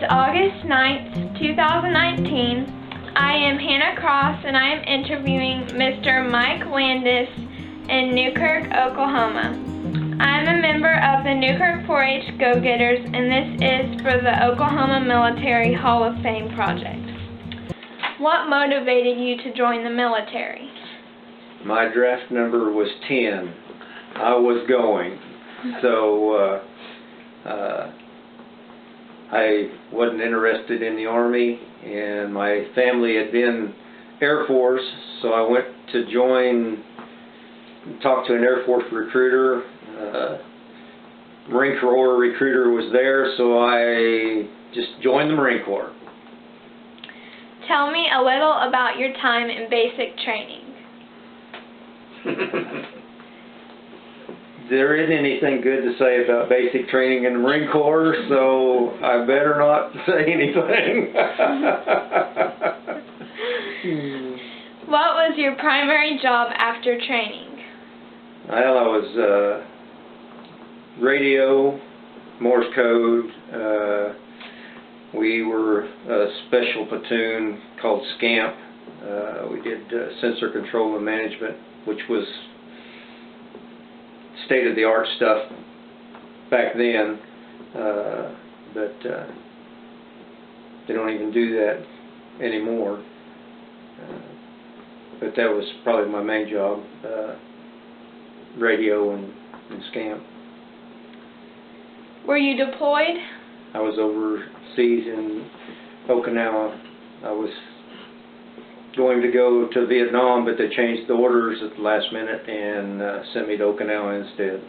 is August 9th, 2019. I am Hannah Cross and I am interviewing Mr. Mike Landis in Newkirk, Oklahoma. I am a member of the Newkirk 4-H Go-Getters and this is for the Oklahoma Military Hall of Fame project. What motivated you to join the military? My draft number was 10. I was going. So I wasn't interested in the Army, and my family had been Air Force, so I went to talk to an Air Force recruiter. Marine Corps recruiter was there, so I just joined the Marine Corps. Tell me a little about your time in basic training. There isn't anything good to say about basic training in the Marine Corps, so I better not say anything. What was your primary job after training? Well, I was radio, Morse code. We were a special platoon called SCAMP. We did sensor control and management, which was state-of-the-art stuff back then, but they don't even do that anymore. But that was probably my main job, radio and SCAMP. Were you deployed? I was overseas in Okinawa. I was going to go to Vietnam, but they changed the orders at the last minute and sent me to Okinawa instead.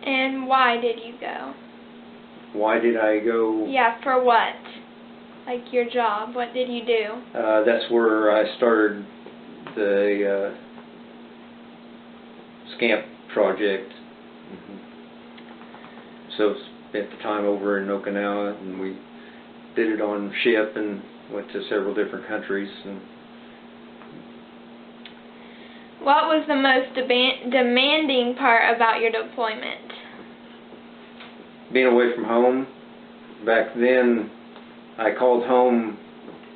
And why did you go? Why did I go? Yeah, for what? Like your job, what did you do? That's where I started the SCAMP project. So spent the time over in Okinawa, and we did it on ship and went to several different countries. And what was the most demanding part about your deployment? Being away from home. Back then, I called home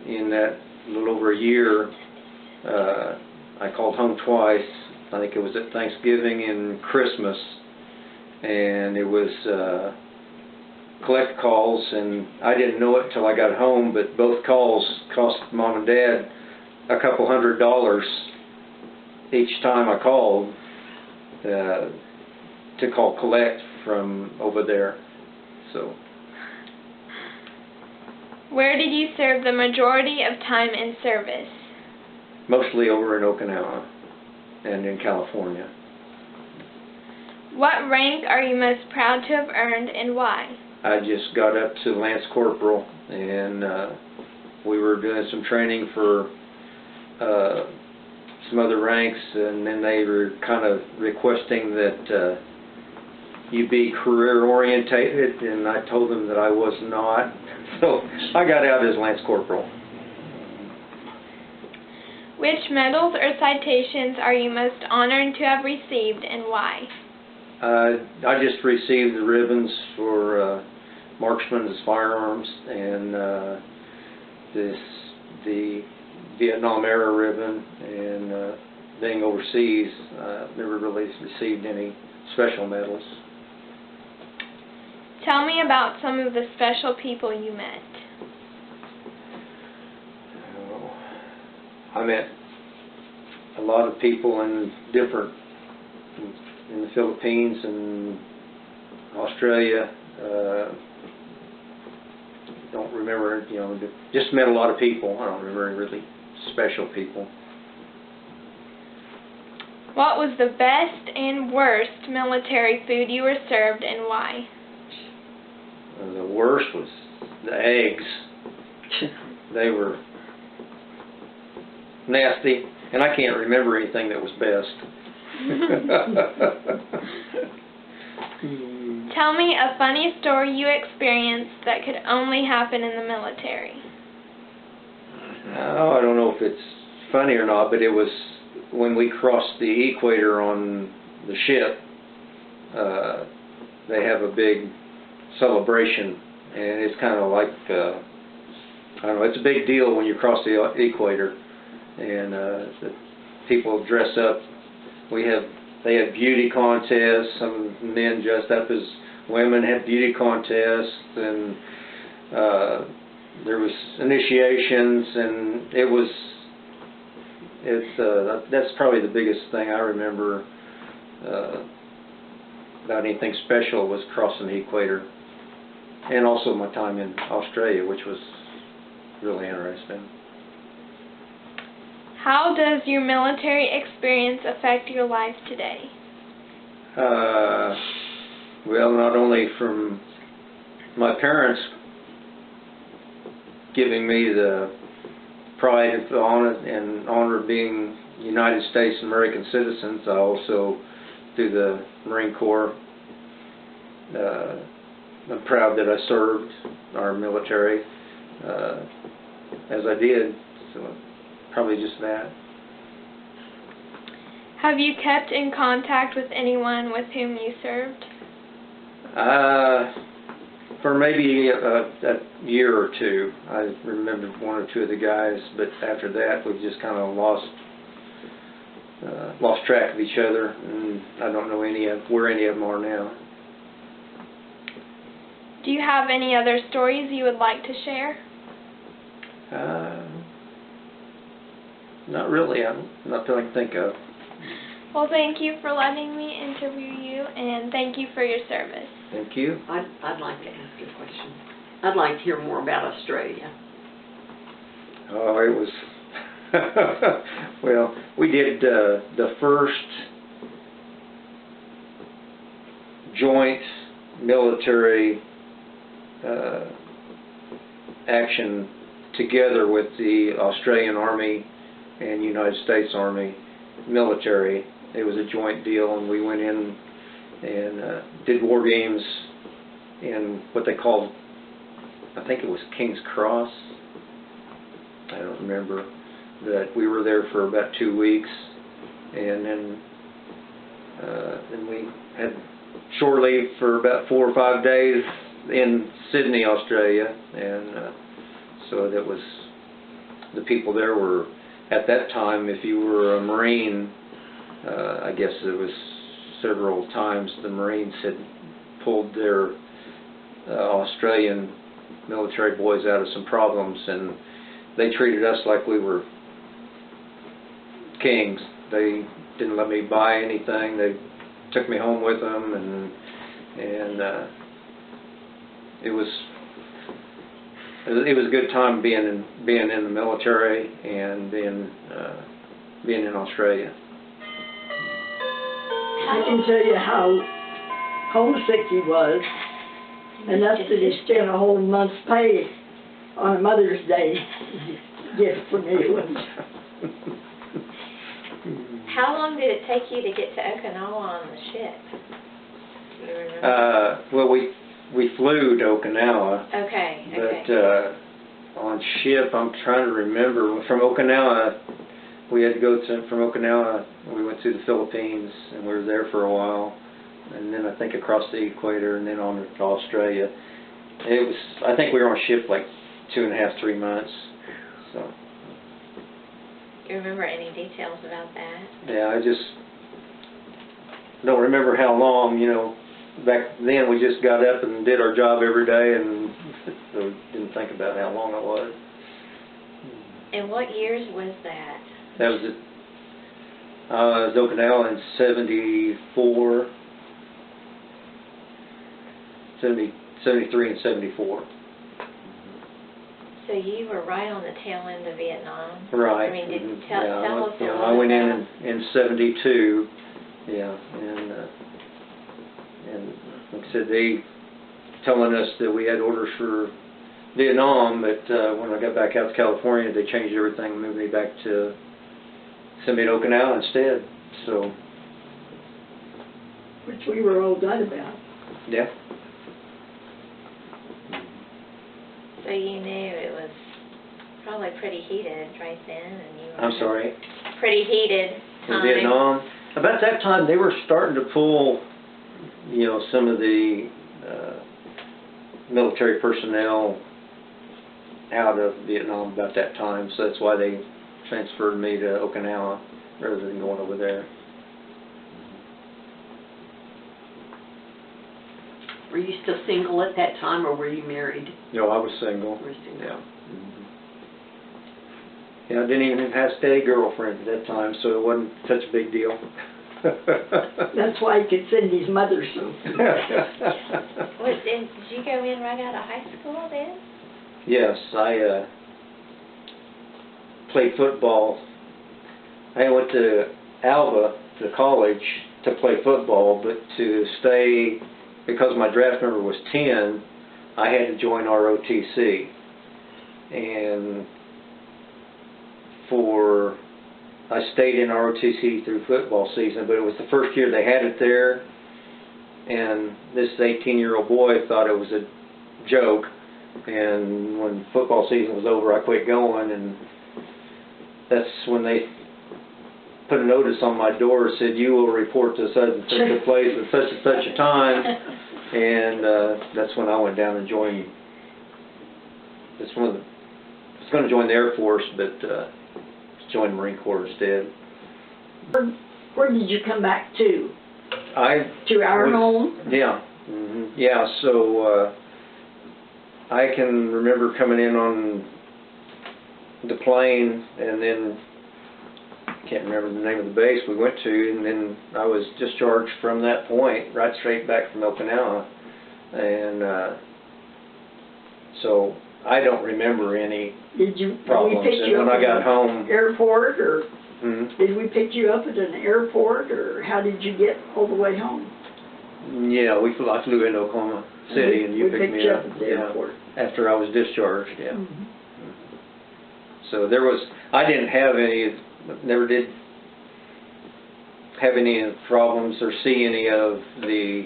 in that little over a year. I called home twice. I think it was at Thanksgiving and Christmas. And it was collect calls, and I didn't know it till I got home, but both calls cost Mom and Dad a couple $100 each time I called to call collect from over there. So, where did you serve the majority of time in service? Mostly over in Okinawa and in California. What rank are you most proud to have earned and why? I just got up to Lance Corporal, and we were doing some training for some other ranks, and then they were kind of requesting that you be career orientated, and I told them that I was not, so I got out as Lance Corporal. Which medals or citations are you most honored to have received and why? I just received the ribbons for marksman's firearms and the Vietnam era ribbon, and being overseas, never really received any special medals. Tell me about some of the special people you met. I met a lot of people in the Philippines and Australia. Don't remember, just met a lot of people. I don't remember any really special people. What was the best and worst military food you were served and why? The worst was the eggs. They were nasty, and I can't remember anything that was best. Tell me a funny story you experienced that could only happen in the military. Oh, I don't know if it's funny or not, but it was when we crossed the equator on the ship. They have a big celebration and it's kind of like, I don't know, it's a big deal when you cross the equator, and the people dress up. They have beauty contests. Some of the men dressed up as women had beauty contests, and there was initiations, and that's probably the biggest thing I remember about anything special was crossing the equator, and also my time in Australia, which was really interesting. How does your military experience affect your life today? Well, not only from my parents giving me the pride and honor of being United States American citizens, I also, through the Marine Corps, I'm proud that I served our military as I did, so probably just that. Have you kept in contact with anyone with whom you served? For maybe a year or two. I remember one or two of the guys, but after that we just kind of lost track of each other, and I don't know where any of them are now. Do you have any other stories you would like to share? Not really. Not that I can think of. Well, thank you for letting me interview you, and thank you for your service. Thank you. I'd like to ask you a question. I'd like to hear more about Australia. Oh, it was... well, we did the first joint military action together with the Australian Army and United States Army military. It was a joint deal, and we went in and did war games in what they called, I think it was King's Cross. I don't remember. But we were there for about 2 weeks, and then we had shore leave for about 4 or 5 days in Sydney, Australia, and so that was, the people there were, at that time, if you were a Marine, I guess it was several times the Marines had pulled their Australian military boys out of some problems, and they treated us like we were kings. They didn't let me buy anything. They took me home with them, and it was a good time being in the military and being in Australia. I can tell you how homesick he was, enough that he spent a whole month's pay on a Mother's Day gift for me. How long did it take you to get to Okinawa on the ship? Do you remember? Well, we flew to Okinawa. Okay. But on ship, I'm trying to remember. From Okinawa, we had to go from Okinawa, we went to the Philippines, and we were there for a while, and then I think across the equator, and then on to Australia. It was, I think we were on ship like 2.5, 3 months. So. Do you remember any details about that? Yeah, I just don't remember how long, you know. Back then we just got up and did our job every day, and so didn't think about how long it was. And what years was that? That was it. It was Okinawa in 74, 73 and 74. So you were right on the tail end of Vietnam? Right. I mean, tell us a little I went about... in 72, yeah, and like I said, they telling us that we had orders for Vietnam, but when I got back out to California, they changed everything and moved me back to send me to Okinawa instead. So, Which we were all glad about. yeah. So you knew it was probably pretty heated right then, and you were... I'm sorry. Pretty heated time. In Vietnam. About that time, they were starting to pull, you know, some of the military personnel out of Vietnam about that time, so that's why they transferred me to Okinawa rather than going over there. Were you still single at that time, or were you married? No, I was single. Were you single? Yeah. Yeah, I didn't even have a steady girlfriend at that time, so it wasn't such a big deal. That's why he could send his mother some. Did you go in right out of high school then? Yes, I played football. I went to Alva, to college, to play football, but to stay, because my draft number was 10, I had to join ROTC. And I stayed in ROTC through football season, but it was the first year they had it there, and this 18-year-old boy thought it was a joke, and when football season was over, I quit going, and that's when they put a notice on my door that said, "You will report to such and such a place at such and such a time," and that's when I went down and joined. I was going to join the Air Force, but joined the Marine Corps instead. Where did you come back to? To our was, home? Yeah. Yeah, so I can remember coming in on the plane, and then can't remember the name of the base we went to, and then I was discharged from that point, right straight back from Okinawa, and so I don't remember any problems. And when I got home, airport, or mm-hmm. did we pick you up at an airport, or how did you get all the way home? Yeah, I flew into Oklahoma City, and you picked me up at the airport after I was discharged. Yeah. Mm-hmm. So I didn't have any, never did have any problems or see any of the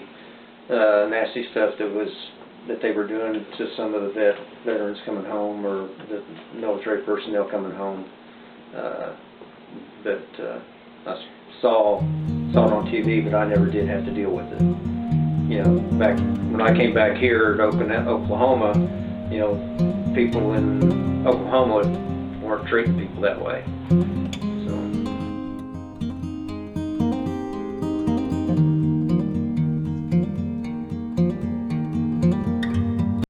nasty stuff that they were doing to some of the veterans coming home, or the military personnel coming home. But I saw it on TV, but I never did have to deal with it. You know, back when I came back here to Oklahoma, you know, people in Oklahoma weren't treating people that way.